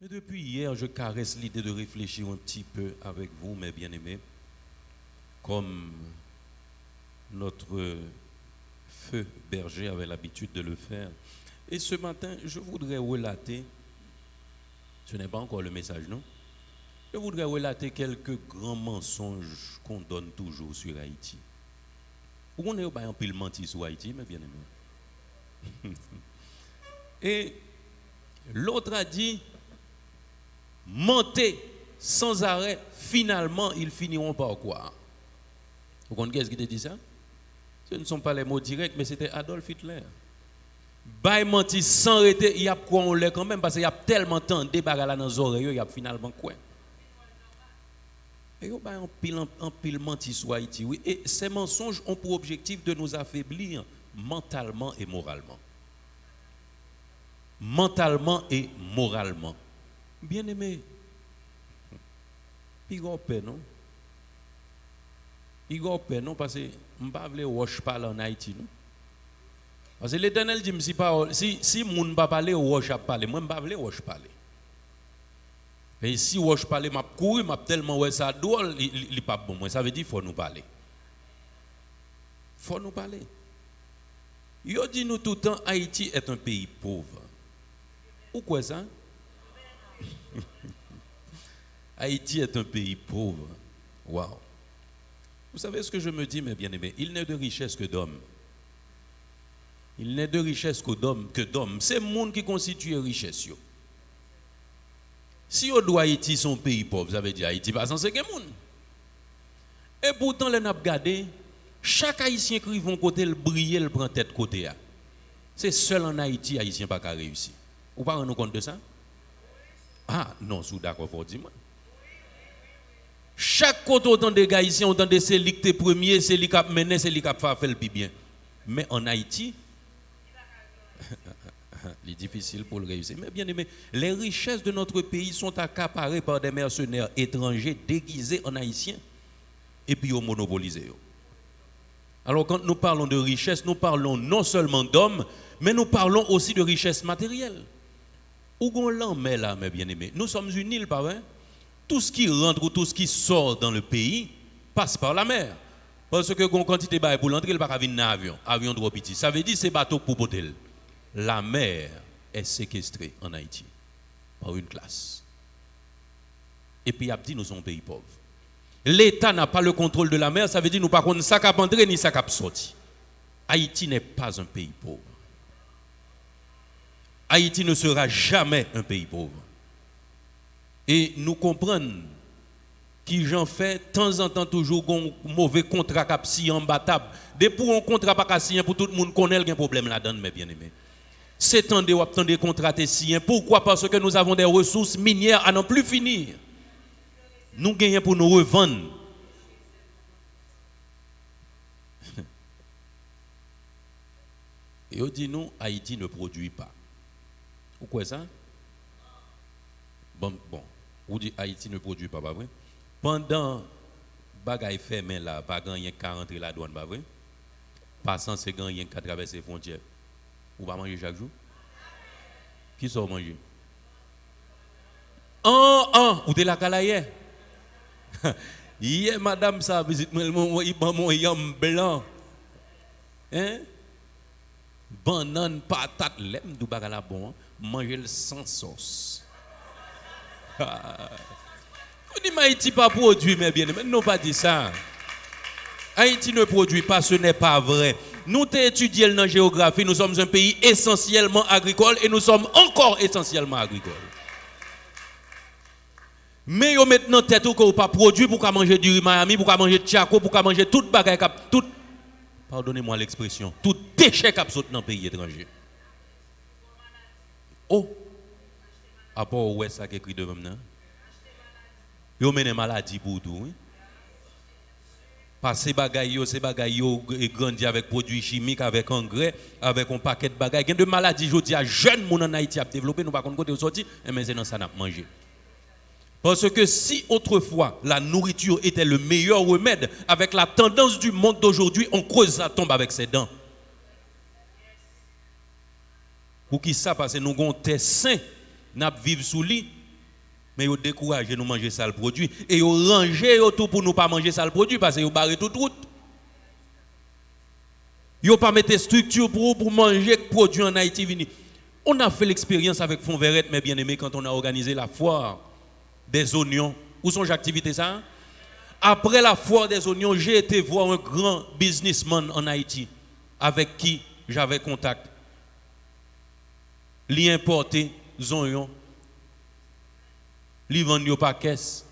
Et depuis hier, je caresse l'idée de réfléchir un petit peu avec vous, mes bien-aimés, comme notre feu berger avait l'habitude de le faire. Et ce matin, je voudrais relater, ce n'est pas encore le message, non? Je voudrais relater quelques grands mensonges qu'on donne toujours sur Haïti. On est un pile menti sur Haïti, mes bien-aimés. Et l'autre a dit, mentez sans arrêt, finalement, ils finiront par quoi? Vous comprenez qu'est-ce qui te dit ça? Ce ne sont pas les mots directs, mais c'était Adolf Hitler. Bay menti sans arrêter, il y a quoi on l'est quand même, parce qu'il y a tellement de temps de débarras là dans les oreilles, il y a finalement quoi? Et il y a un pile menti sur Haïti, oui. Et ces mensonges ont pour objectif de nous affaiblir mentalement et moralement. Mentalement et moralement. Bien aimé, il y a paix, non? Il y a paix, non? Parce que je ne veux pas parler en Haïti, non? Parce que l'Éternel dit, si moun ne parle, je parle. Moi, je ne veux pas parler. Et si je parle, je cours, je tellement ouais ça drôle, il n'est pas bon. Moi, ça veut dire qu'il faut nous parler. Il faut nous parler. Yo dit nous tout le temps, Haïti est un pays pauvre. Pourquoi ça? Haïti est un pays pauvre. Waouh. Vous savez ce que je me dis, mes bien-aimés? Il n'est de richesse que d'hommes. Il n'est de richesse que d'hommes. C'est le monde qui constitue la richesse. Si on doit Haïti son pays pauvre, ça veut dire Haïti pas censé que monde. Et pourtant, les n'a regardé, chaque Haïtien qui vont côté le briller, le prend tête côté. C'est seul en Haïti, Haïtien pas qu'à réussir. Vous ne vous compte de ça? Ah non, je suis d'accord pour dire. Chaque côté autant de Haïtiens, autant de celui qui est premier, celui qui a mené, celui qui a fait le plus bien. Mais en Haïti, c'est difficile pour le réussir. Mais bien aimé, les richesses de notre pays sont accaparées par des mercenaires étrangers déguisés en haïtiens et puis ils monopolisés. Alors quand nous parlons de richesse, nous parlons non seulement d'hommes, mais nous parlons aussi de richesse matérielle. Où on l'en met là, mes bien-aimés? Nous sommes une île, pas vrai? Tout ce qui rentre ou tout ce qui sort dans le pays passe par la mer. Parce que quand quantité de pour l'entrée, il ne va pas venir en avion. Avion trop petit. Ça veut dire que c'est bateau pour potel. La mer est séquestrée en Haïti par une classe. Et puis il a dit nous sommes un pays pauvre. L'État n'a pas le contrôle de la mer, ça veut dire nous pas contre ça cap entrer ni ça cap sorti. Haïti n'est pas un pays pauvre. Haïti ne sera jamais un pays pauvre. Et nous comprenons qui j'en fais de temps en temps toujours un mauvais contrat cap si imbattable. Dès pour un contrat pas signé pour tout le monde connaît qu'il y a un problème là-dedans, mes bien-aimés. C'est temps de contrats signé. Pourquoi? Parce que nous avons des ressources minières à n'en plus finir. Nous gagnons pour nous revendre. Et on dit nous, Haïti ne produit pas. Pourquoi ça? Bon, on dit Haïti ne produit pas, pas vrai? Pendant bagay fermé là, pas gagner 40 la douane, pas vrai? Passant c'est gagner qu'à traverser les frontières. Ou pas manger chaque jour? Qui sort manger? Ou de la calaye? Hier, madame, ça visite mon yam blanc. Hein? Banane, patate, lem, du bagala bon, manger le sans sauce. On dit, mais Haïti pas produit, mais bien, mais non pas dit ça. Haïti ne produit pas, ce n'est pas vrai. Nous t'ai étudié dans la géographie, nous sommes un pays essentiellement agricole et nous sommes encore essentiellement agricoles. Mais yo maintenant tête ou qu'on pas produit pour manger du riz Miami, pour manger de chaco, pour manger toute bagaille tout pardonnez-moi l'expression, tout déchet qui saute dans le pays étranger. Oh. À part ouais ça qui écrit de même là. Yo mène maladie pour tout, oui. Parce que ces bagailles yo grandi avec produits chimiques, avec engrais, avec un paquet de bagailles. Il y a de maladies, je dis à jeunes gens en Haïti à développer, nous pas contre côté sorti, mais c'est dans ça n'a manger. Parce que si autrefois la nourriture était le meilleur remède, avec la tendance du monde d'aujourd'hui, on creuse la tombe avec ses dents. Pour qui ça? Parce que nous avons des saints, nous vivons sous lui, Mais ils découragent nous manger ça le produit et ils rangent tout pour nous pas manger ça le produit parce qu'ils barrent toute route. Ils pas mettre structure pour manger le produit en Haïti vini. On a fait l'expérience avec Fond Verrette, mes bien-aimés, quand on a organisé la foire des oignons. Où sont les activités ça? Après la foire des oignons, j'ai été voir un grand businessman en Haïti avec qui j'avais contact. Li importé oignons. Li vend yo pa caisse.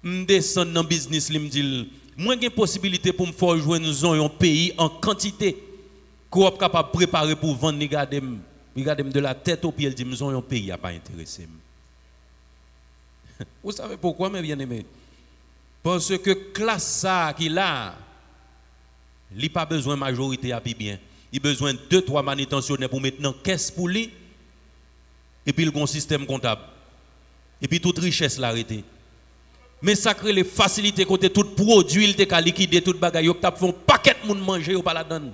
M'descend dans business li m'dit moi j'ai possibilité pour me faire jouer nous un pays en quantité qu'on est capable de préparer pour vendre regarder de la tête aux pieds, il dit nous un pays a pas intéressé. Vous savez pourquoi mes bien-aimés? Parce que classe ça qui là, il pas besoin de majorité à bien. Il a besoin de 2-3 manutentionnaires pour mettre dans caisse pour lui et puis le système comptable. Et puis toute richesse l'arrêter. Mais ça crée les facilités côté tout produit, il te liquider tout bagaille, yo t'a font paquet moun manger ou pas la donne.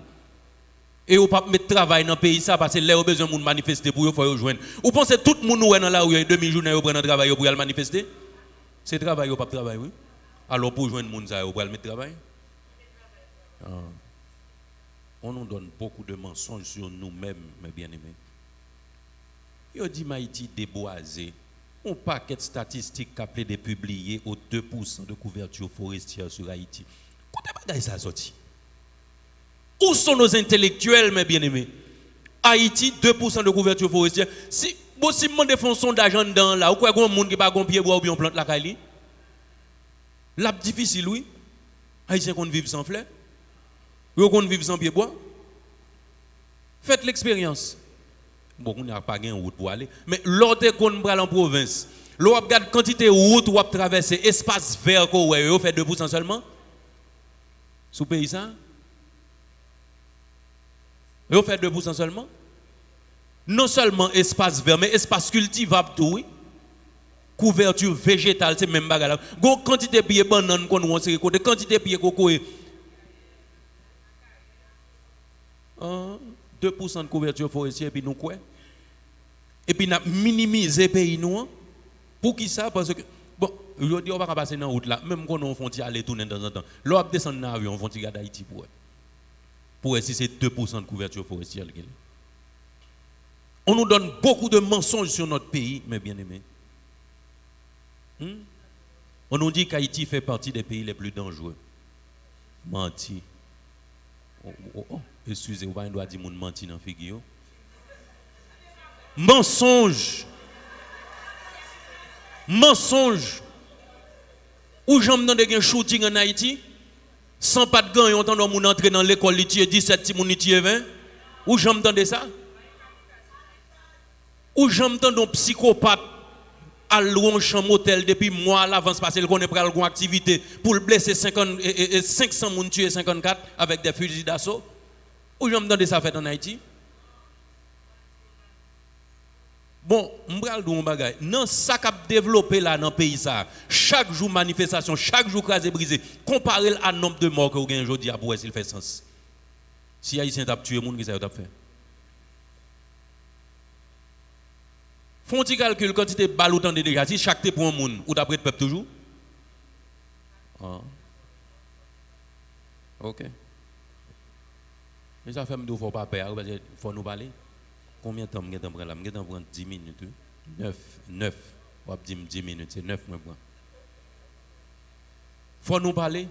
Et ou pas mettre travail dans le pays ça parce que là, vous besoin de manifester pour vous faire joindre. Vous pensez que tout le monde dans la rue, une demi-journée, vous prenez un travail pour aller manifester? C'est travail ou pas travail, oui? Alors pour joindre les gens, vous pouvez mettre travail? On nous donne beaucoup de mensonges sur nous-mêmes, mes bien-aimés. Ils dit Haïti déboisé. Un paquet de statistiques qui de publier au 2% de couverture forestière sur Haïti. Comment ça sorti? Où sont nos intellectuels, mes bien-aimés? Haïti, 2% de couverture forestière. Si vous demandez un sondage dans là, ou quoi, il y a un monde qui n'a pas pied bois ou bien plante la caille? Là, difficile, oui. Haïtiens qu'on vivent sans fleurs. Ou qu'on vivent sans pied bois. Faites l'expérience. Bon, on n'a pas de route pour aller. Mais l'autre qu'on prend en province, l'on regarde quantité de route ou traverser, espace vert qu'on fait 2% seulement. Sous pays ça? Vous fait 2% seulement. Non seulement espace vert, mais espace cultivable tout, oui. Couverture végétale, c'est même bagarre. Gon quantité de pieds banane qu'on on se côté, quantité de pieds coco. 2% de couverture forestière puis nous quoi? Et puis nous minimiser pays nous pour qui ça parce que bon, je dis on va passer dans route là, même quand on font aller tourner de temps en temps. Là on descend dans avion, on font tirer d'Haïti pour si c'est 2% de couverture forestière. On nous donne beaucoup de mensonges sur notre pays, mes bien-aimés. On nous dit qu'Haïti fait partie des pays les plus dangereux. Menti. Excusez-moi, on doit dire que menti dans la figure. Mensonge. Mensonge. Ou j'aime dans des shooting en Haïti, sans pas de gants, on entend moun entrer dans l'école, il tue 17, si moun il tue 20. Ou j'aime dans ça? Ou j'aime dans un psychopathe à louer un champ motel depuis mois à l'avance parce qu'il connaît pas une activité pour le blesser 500 moun tuer 54 avec des fusils d'assaut. Ou j'aime dans ça fait en Haïti? Bon, m'bral dou bagay. Non, ça qu'a développé là dans le pays ça. Chaque jour manifestation, chaque jour crasé brisé. Comparé à nombre de morts que vous gagnez aujourd'hui à pour s'il fait sens. Si haïtien t'a tué monde qui ça t'a fait. Font-ils calcul quantité de balles ou temps déjà si chaque té pour un monde ou d'après le peuple toujours? Ah. OK. Mais ça fait me faut pas peur parce qu'il faut nous parler. Combien de temps je prends là? Je prends 10 minutes. 9. On va dire 10 minutes, c'est 9 moi prends. Faut nous parler.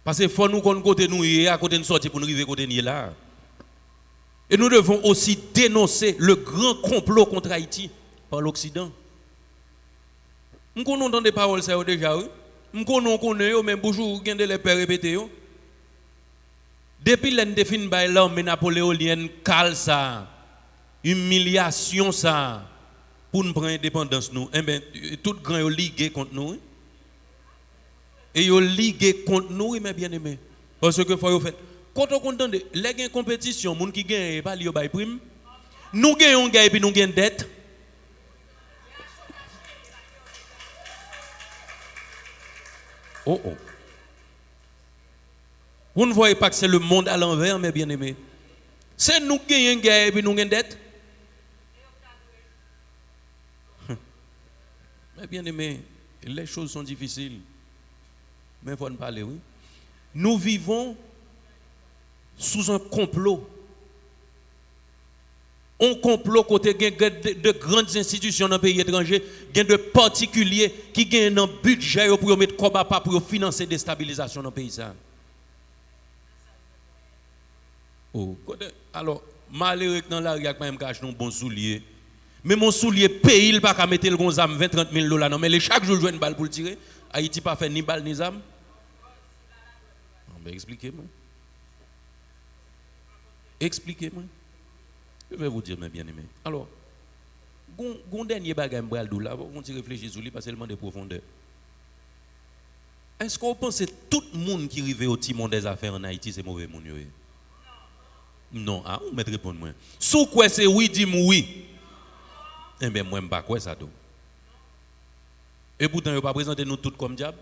Parce qu'il faut nous qu'on côté nous à côté de sortir pour nous arriver côté nous là. Et nous devons aussi dénoncer le grand complot contre Haïti par l'Occident. Nous connaissons des paroles ça déjà oui. Nous connaissons même bonjour gain de les pères répéter yo. Depuis l'en défini by l'armée napoléonienne cal ça humiliation ça pour nous prendre indépendance nous eh ben tout grand yo ligué contre nous et yo ligué contre nous mes bien-aimés parce que faut yo fait quand on entend les gain compétition moun qui gagne pas li yo bay prime nous gagnons gagne puis nous gagne dette oh. Vous ne voyez pas que c'est le monde à l'envers, mes bien-aimés. C'est nous qui gagnons et puis nous gagnons dette. Mais bien aimé, les choses sont difficiles. Mais il faut en parler, oui. Nous vivons sous un complot. On complot côté de grandes institutions dans les pays étrangers, de particuliers qui gagnent un budget pour mettre combat pour financer la déstabilisation dans le pays. Oh, alors, malheureux dans la rue, même cache un bon soulier. Mais mon soulier paye, il pas qu'à mettre le gonzam 20-30 000 $. Non, mais chaque jour, je joue une balle pour le tirer. Haïti pas fait ni balle ni zam. Expliquez-moi. Expliquez-moi. Je vais vous dire, mes bien-aimés. Alors, un dernier bagage là, on va réfléchir sur lui parce que c'est de profondeur. Est-ce qu'on pense que tout le monde qui arrive au timon des affaires en Haïti, c'est mauvais monde? Non, ah, on me répondre moi. Sous quoi c'est oui, dis-moi oui. Eh bien, moi, je ne sais pas quoi ça. Et pourtant, il ne pas présenter nous tous comme diable.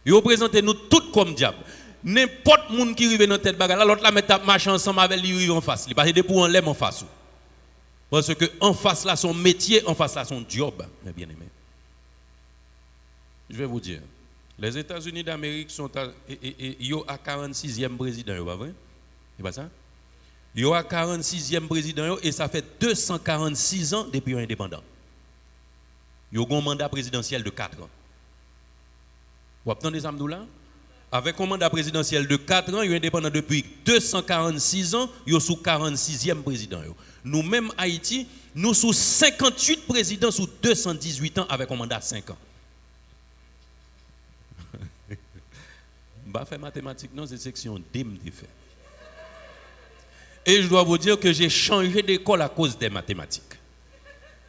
Il présente nous tous comme diable. N'importe monde qui arrive dans tête bagarre, l'autre la met marcher ensemble avec lui en face. Il parce que pour en l'aime en face. Parce que en face là son métier, en face là son job, mes bien-aimés. Je vais vous dire, les États-Unis d'Amérique sont à 46e président, pas vrai? C'est pas ça? Ils ont à 46e président et ça fait 246 ans depuis indépendant. Ils ont un mandat présidentiel de 4 ans. Vous entendez ça, Amdoula? Avec un mandat présidentiel de 4 ans, ils sont indépendants depuis 246 ans, ils sont sous 46e président. Nous-mêmes, Haïti, nous sommes 58 présidents sous 218 ans avec un mandat de 5 ans. Je ne vais pas faire mathématiques, non, c'est section D me fait. Et je dois vous dire que j'ai changé d'école à cause des mathématiques.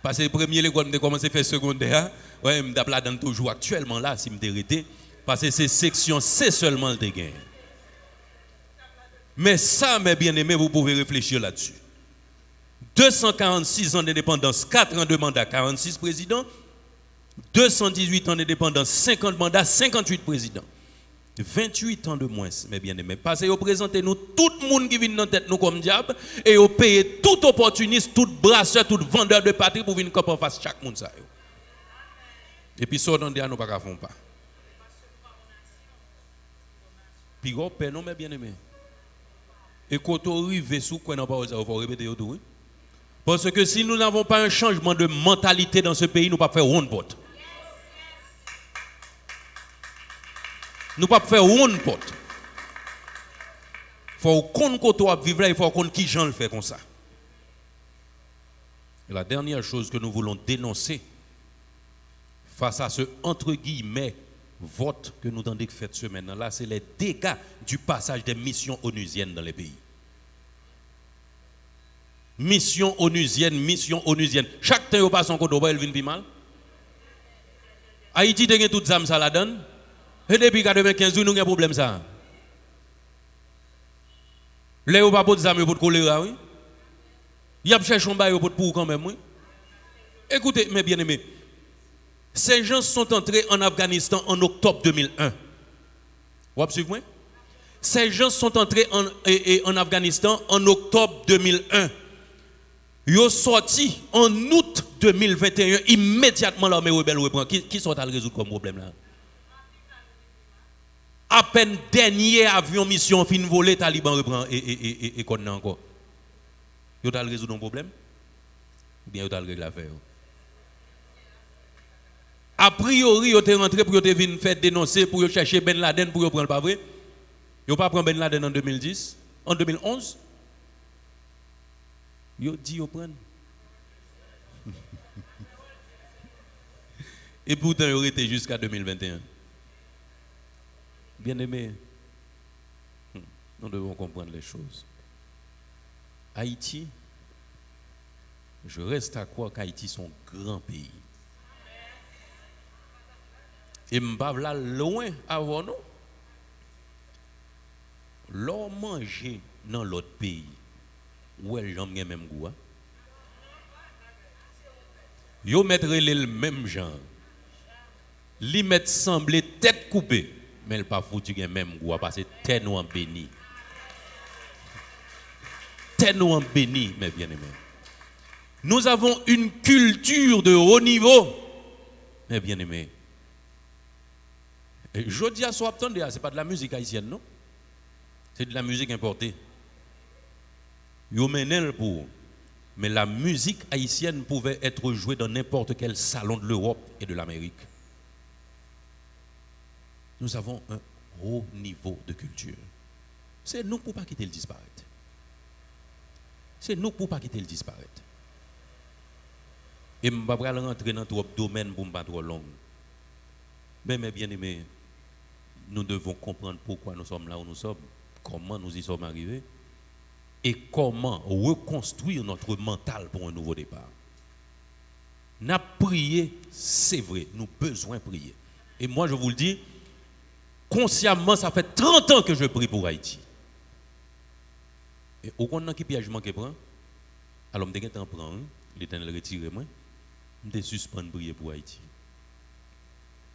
Parce que le premier l'école, je commencé à faire secondaire. Ouais, je suis là toujours actuellement là, si je suis parce que c'est section C seulement le gain. Mais ça, mes bien-aimés, vous pouvez réfléchir là-dessus. 246 ans d'indépendance, 4 ans de mandat, 46 présidents. 218 ans d'indépendance, 50 mandats, 58 présidents. 28 ans de moins, mes bien-aimés. Parce que vous présentez nous tout le monde qui vient dans tête nous comme diable et vous payez tout opportuniste, tout brasseur, tout vendeur de patrie pour venir en face chaque monde. Et puis, ça, on dit à nous pas qu'à fond pas. Puis, vous payez non, mes bien-aimés. Et quand on arrive sous quoi, on va répéter tout. Parce que si nous n'avons pas un changement de mentalité dans ce pays, nous ne pouvons pas faire one pot. Nous ne pouvons pas faire one pot. Il faut qu'on côtoie vivre là, il faut qu'on qui gens le fait comme ça. Et la dernière chose que nous voulons dénoncer face à ce entre guillemets vote que nous avons fait cette semaine là, c'est les dégâts du passage des missions onusiennes dans les pays. Mission onusienne, mission onusienne. Chaque temps, on passe en côté, il vient plus mal. Haïti, il y a tout ça, ça la donne. Et depuis 95 jours, nous avons un problème ça. Là, on va pas de ça, pour choléra, oui. Il y a cherché un bail pour quand même, oui. Écoutez, mes bien-aimés, ces gens sont entrés en Afghanistan en octobre 2001. Vous suivez moi? Ces gens sont entrés en Afghanistan en octobre 2001. Ils sont sortis en août 2021. Immédiatement, l'armée rebelle reprend. Qui sont à résoudre comme problème là? À peine dernier avion mission fin volé, Taliban reprend et qu'on a encore. Ils ont résoudre un problème? Ou bien ils ont réglé l'affaire? A priori, ils sont rentrés pour venir faire dénoncer, pour chercher Ben Laden, pour prendre pas vrai. Ils n'ont pas pris Ben Laden en 2010, en 2011. Ils ont dit qu'ils prennent. Et pourtant, ils ont été jusqu'à 2021. Bien aimé, nous devons comprendre les choses. Haïti, je reste à croire qu'Haïti est un grand pays. Et je ne suis pas là loin avant nous. L'on manger dans l'autre pays, où est le même goût? Ils mettent le même genre. Ils mettent sembler tête coupée. Mais il pas foutu le même goût parce que t'es nous en béni. T'es nous en béni, mes bien-aimés. Nous avons une culture de haut niveau Mais bien aimé, je dis à soi, attendez, ce n'est pas de la musique haïtienne, non? C'est de la musique importée. Yo menel pour. Mais la musique haïtienne pouvait être jouée dans n'importe quel salon de l'Europe et de l'Amérique. Nous avons un haut niveau de culture. C'est nous pour ne pas quitter le disparaître. C'est nous pour ne pas quitter le disparaître. Et je ne vais pas rentrer dans trop de domaines pour ne pas trop long. Mais bien aimés, nous devons comprendre pourquoi nous sommes là où nous sommes, comment nous y sommes arrivés et comment reconstruire notre mental pour un nouveau départ. Nous avons prié, c'est vrai, nous avons besoin de prier. Et moi je vous le dis, consciemment, ça fait 30 ans que je prie pour Haïti. Et au compte qui piège manque prend, alors je temps prend, l'Éternel retire moi, je suspends prier pour Haïti.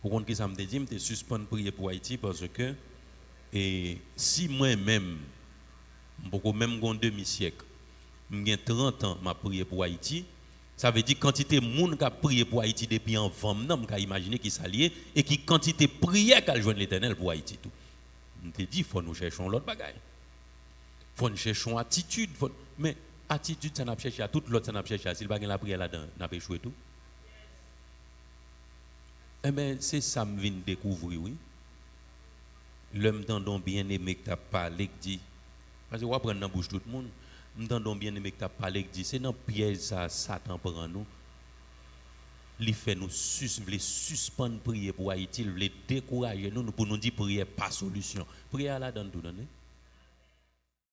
Au compte qui ça me dit, je suspends prier pour Haïti parce que et si moi-même beaucoup même un demi-siècle, j'ai 30 ans m'a prié pour Haïti, ça veut dire quantité de monde qui a prié pour Haïti depuis avant, je peux imaginer qui s'allier et qui quantité de prière qu'a joindre l'Éternel pour Haïti tout. Je te dis faut nous chercher l'autre bagaille. Faut nous chercher attitude, mais attitude ça n'a pas cherché à toute l'autre ça n'a pas cherché, s'il pas la prière là-dedans, n'a pas échoué tout. Eh bien, c'est ça que je viens de découvrir, oui. L'homme t'entend bien aimé que tu as parlé, qui dit, parce que vous apprenez dans la bouche tout le monde, m'entendons bien aimé que tu as parlé, qui dit, c'est dans le piège ça, Satan prend nous. Il fait nous suspendre prier pour Haïti, il veut décourager nous pour nous dire prier pas solution. Prier là dans tout,